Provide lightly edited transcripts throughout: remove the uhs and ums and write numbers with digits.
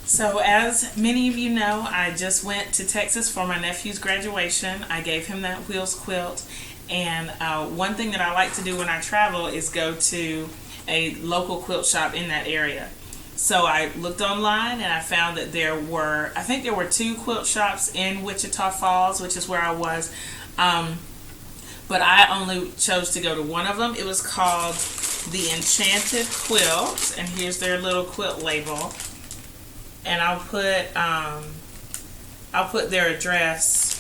So, as many of you know, I just went to Texas for my nephew's graduation. I gave him that Wheels quilt. And one thing that I like to do when I travel is go to a local quilt shop in that area. So I looked online and I found that I think there were two quilt shops in Wichita Falls, which is where I was. But I only chose to go to one of them. It was called the Enchanted Quilt, and here's their little quilt label. And I'll put their address.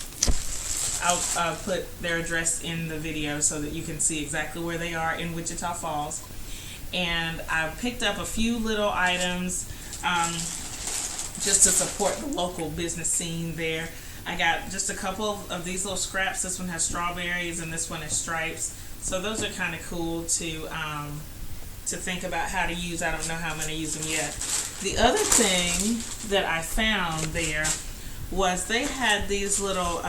I'll put their address in the video so that you can see exactly where they are in Wichita Falls. And I picked up a few little items just to support the local business scene there. I got just a couple of these little scraps. This one has strawberries and this one has stripes. So those are kind of cool to think about how to use. I don't know how I'm going to use them yet. The other thing that I found there was they had these little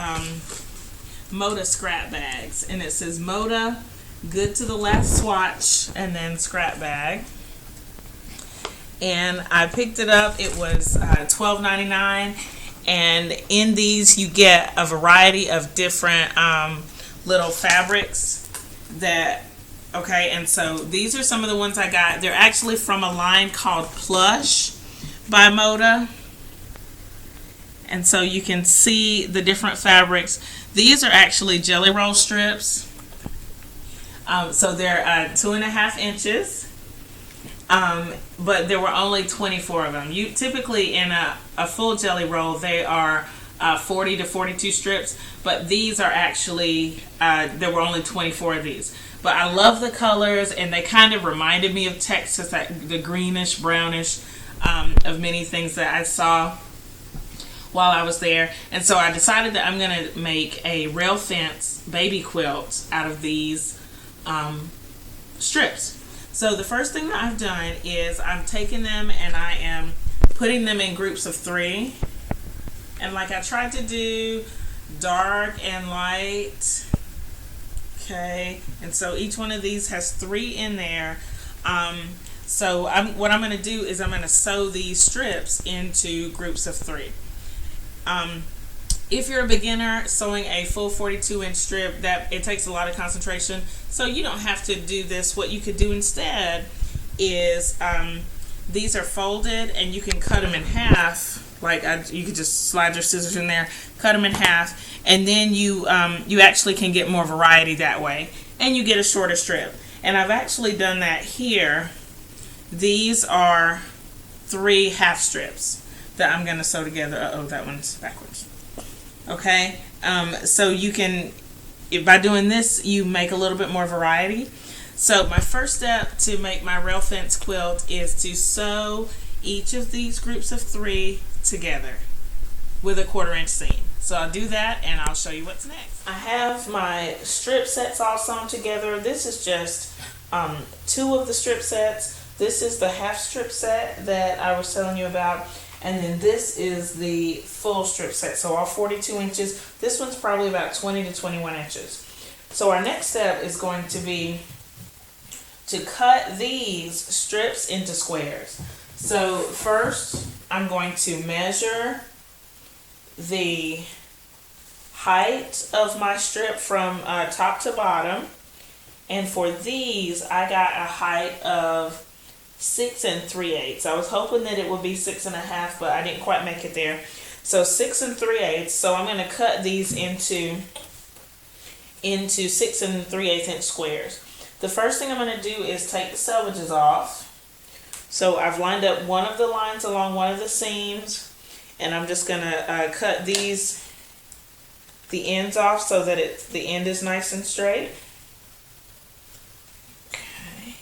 Moda scrap bags, and it says Moda good to the last swatch and then scrap bag. And I picked it up. It was $12.99, and in these you get a variety of different little fabrics and so these are some of the ones I got. They're actually from a line called Plush by Moda. And so you can see the different fabrics. These are actually jelly roll strips. So they're 2.5 inches. But there were only 24 of them. You typically in a full jelly roll they are 40 to 42 strips, but these are actually there were only 24 of these. But I love the colors, and they kind of reminded me of Texas, the greenish, brownish of many things that I saw while I was there. And so I decided that I'm going to make a rail fence baby quilt out of these strips. So the first thing that I've done is I'm taking them and I am putting them in groups of 3. And like I tried to do dark and light. Okay, and so each one of these has 3 in there. So what I'm going to do is I'm going to sew these strips into groups of 3. If you're a beginner sewing a full 42-inch strip, it takes a lot of concentration, so you don't have to do this. What you could do instead is these are folded, and you can cut them in half. You could just slide your scissors in there, cut them in half, and then you actually can get more variety that way, and you get a shorter strip. And I've actually done that here. These are 3 half strips that I'm going to sew together. Oh, that one's backwards. Okay, so you can, by doing this, you make a little bit more variety. So my first step to make my rail fence quilt is to sew each of these groups of 3 together with a 1/4 inch seam. So I'll do that and I'll show you what's next. I have my strip sets all sewn together. This is just 2 of the strip sets. This is the half strip set that I was telling you about, and then this is the full strip set, so all 42 inches. This one's probably about 20 to 21 inches. So our next step is going to be to cut these strips into squares. So first I'm going to measure the height of my strip from top to bottom, and for these I got a height of 6 3/8. I was hoping that it would be 6 1/2, but I didn't quite make it there. So 6 3/8. So I'm going to cut these into 6 3/8 inch squares. The first thing I'm going to do is take the selvages off. So I've lined up one of the lines along one of the seams, and I'm just going to cut the ends off so that the end is nice and straight. Okay.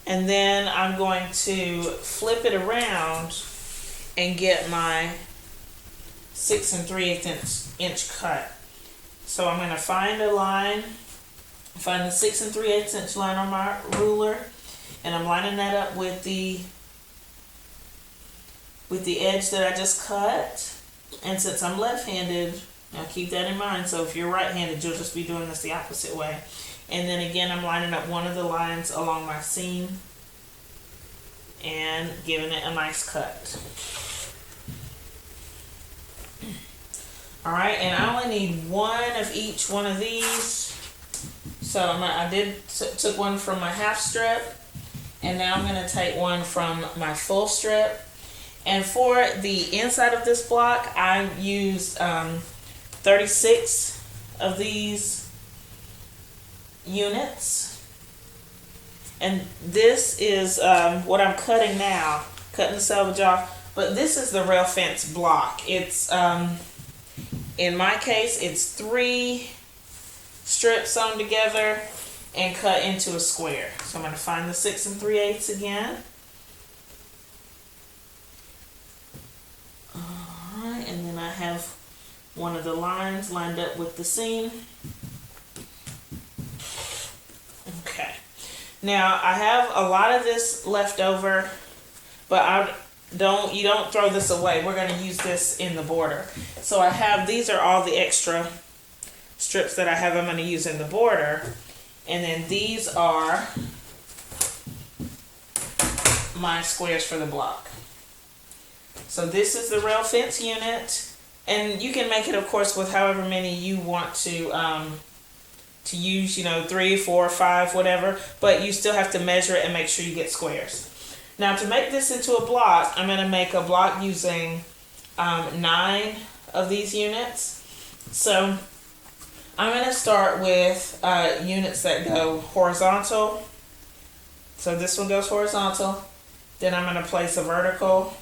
And then I'm going to flip it around and get my 6 3/8 inch cut. So I'm going to find a line, find the 6 3/8 inch line on my ruler, and I'm lining that up with the edge that I just cut. And since I'm left-handed, now keep that in mind. So if you're right-handed, you'll just be doing this the opposite way. And then again, I'm lining up one of the lines along my seam, and giving it a nice cut. All right, and I only need one of each one of these. So I took one from my half strip, and now I'm going to take one from my full strip. And for the inside of this block, I used 36 of these units. And this is what I'm cutting now, cutting the selvage off. But this is the rail fence block. It's, in my case, it's 3 strips sewn together and cut into a square. So I'm going to find the 6 3/8 again. Alright, and then I have one of the lines lined up with the seam. Okay. Now I have a lot of this left over, but you don't throw this away. We're going to use this in the border. So I have, these are all the extra strips that I have I'm going to use in the border. And then these are my squares for the block. So this is the rail fence unit. And you can make it, of course, with however many you want to use, 3, 4, 5, whatever. But you still have to measure it and make sure you get squares. Now to make this into a block, I'm going to make a block using 9 of these units. So I'm going to start with units that go horizontal. So this one goes horizontal. Then I'm going to place a vertical.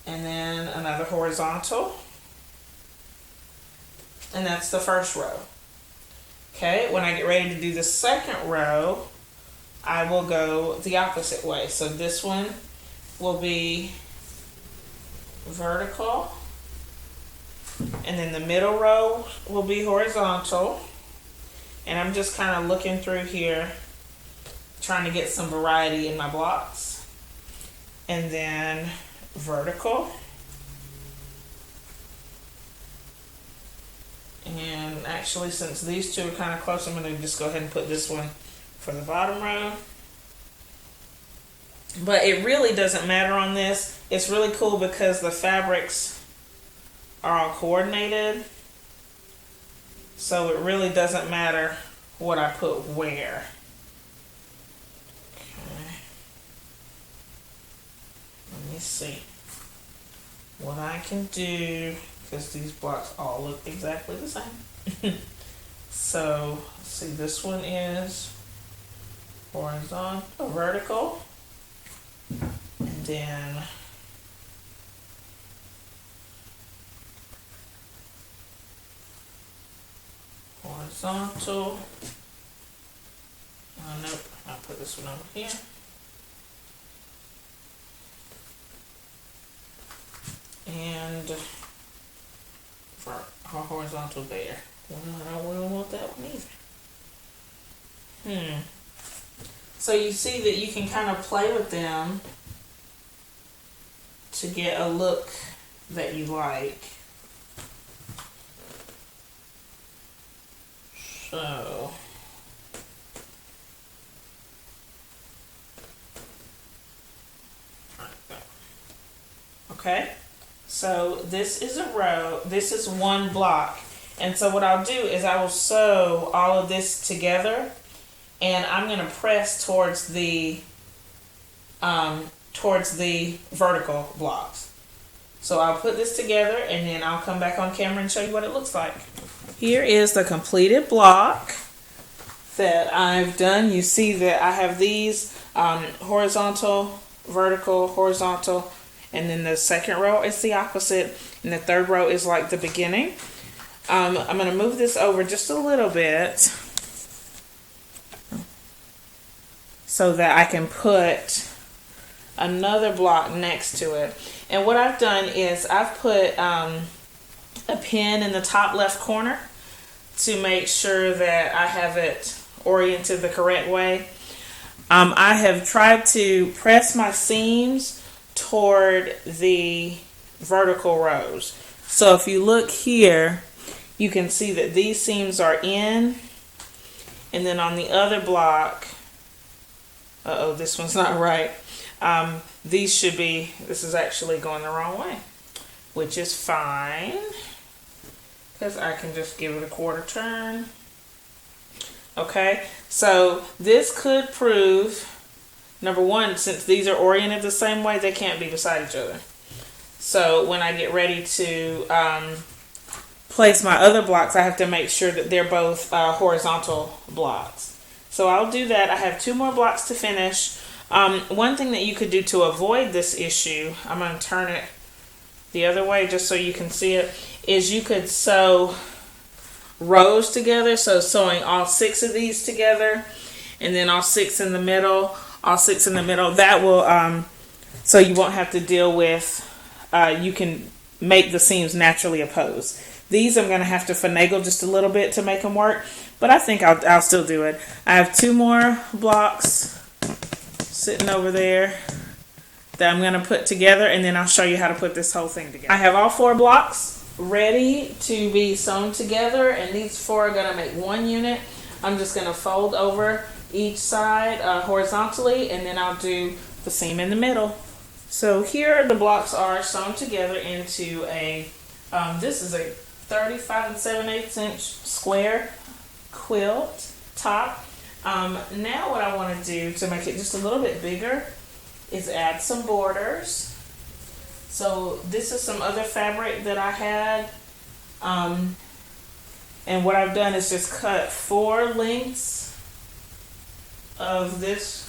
And then another horizontal. And that's the first row. Okay, when I get ready to do the second row, I will go the opposite way. So this one will be vertical, and then the middle row will be horizontal. And I'm just kind of looking through here, trying to get some variety in my blocks. And then vertical. And actually, since these two are kind of close, I'm going to just go ahead and put this one for the bottom row. But it really doesn't matter on this. It's really cool because the fabrics are all coordinated. So it really doesn't matter what I put where. Okay. Let me see what I can do, because these blocks all look exactly the same. So, see, this one is horizontal, vertical, and then horizontal. Nope, I'll put this one over here. And for horizontal there. Well, I don't really want that one either. So you see that you can kind of play with them to get a look that you like. So okay. So this is a row, this is one block. And so what I'll do is I will sew all of this together, and I'm going to press towards the vertical blocks. So I'll put this together and then I'll come back on camera and show you what it looks like. Here is the completed block that I've done. You see that I have these horizontal, vertical, horizontal, and then the second row is the opposite, and the third row is like the beginning. I'm going to move this over just a little bit so that I can put another block next to it. And what I've done is I've put a pin in the top left corner to make sure that I have it oriented the correct way. I have tried to press my seams toward the vertical rows. So if you look here, you can see that these seams are in, and then on the other block Uh-oh, this one's not right. These should be, this is actually going the wrong way, which is fine, because I can just give it a quarter turn. Okay, so this could prove, number one, since these are oriented the same way, they can't be beside each other. So when I get ready to place my other blocks, I have to make sure that they're both horizontal blocks. So I'll do that. I have 2 more blocks to finish. One thing that you could do to avoid this issue, I'm going to turn it the other way just so you can see it, is you could sew rows together. So sewing all 6 of these together, and then all 6 in the middle, all 6 in the middle. That will, so you won't have to deal with, you can make the seams naturally opposed. These I'm going to have to finagle just a little bit to make them work, but I think I'll still do it. I have 2 more blocks sitting over there that I'm going to put together, and then I'll show you how to put this whole thing together. I have all 4 blocks ready to be sewn together, and these 4 are going to make 1 unit. I'm just going to fold over each side horizontally, and then I'll do the seam in the middle. So here the blocks are sewn together into a, this is a 35 7/8 inch square quilt top. Now what I want to do to make it just a little bit bigger is add some borders. So this is some other fabric that I had, and what I've done is just cut 4 lengths of this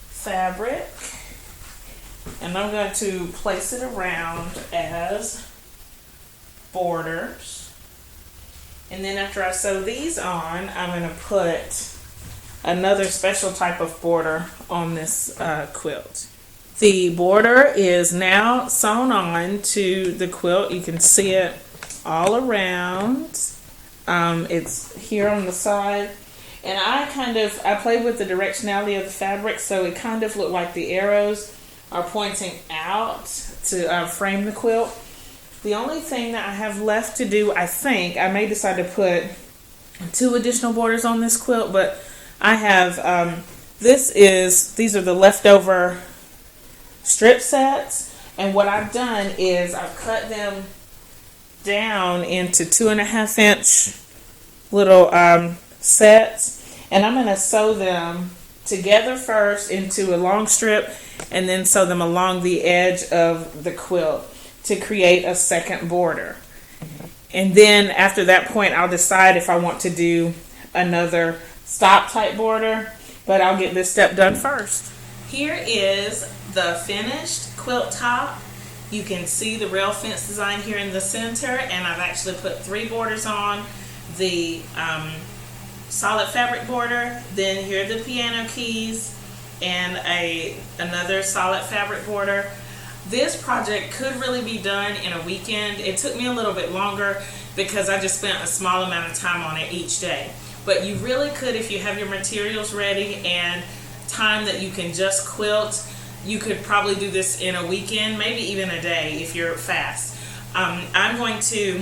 fabric, and I'm going to place it around as borders. And then after I sew these on, I'm going to put another special type of border on this quilt. The border is now sewn on to the quilt. You can see it all around. It's here on the side. And I played with the directionality of the fabric, so it kind of looked like the arrows are pointing out to frame the quilt. The only thing that I have left to do, I think, I may decide to put 2 additional borders on this quilt, but I have, these are the leftover strip sets, and what I've done is I've cut them down into 2.5 inch little sets, and I'm going to sew them together first into a long strip, and then sew them along the edge of the quilt to create a second border. And then after that point, I'll decide if I want to do another stop type border, but I'll get this step done first. Here is the finished quilt top. You can see the rail fence design here in the center, and I've actually put 3 borders on. The solid fabric border, then here are the piano keys, and another solid fabric border. This project could really be done in a weekend. It took me a little bit longer because I just spent a small amount of time on it each day. But you really could, if you have your materials ready and time that you can just quilt, you could probably do this in a weekend, maybe even a day if you're fast. I'm going to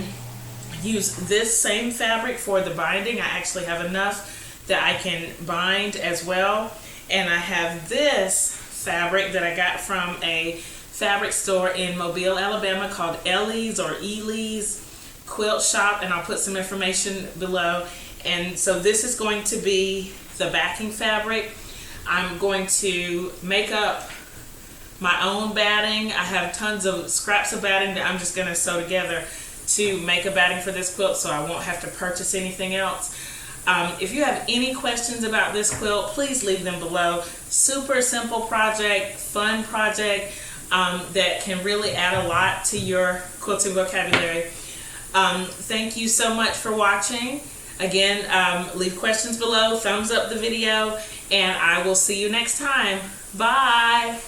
use this same fabric for the binding. I actually have enough that I can bind as well. And I have this fabric that I got from a fabric store in Mobile, Alabama called Ellie's or Ely's Quilt Shop, and I'll put some information below. And so this is going to be the backing fabric. I'm going to make up my own batting. I have tons of scraps of batting that I'm just going to sew together to make a batting for this quilt, so I won't have to purchase anything else. If you have any questions about this quilt, please leave them below. Super simple project, fun project that can really add a lot to your quilting vocabulary. Thank you so much for watching. Again, leave questions below, thumbs up the video, and I will see you next time. Bye!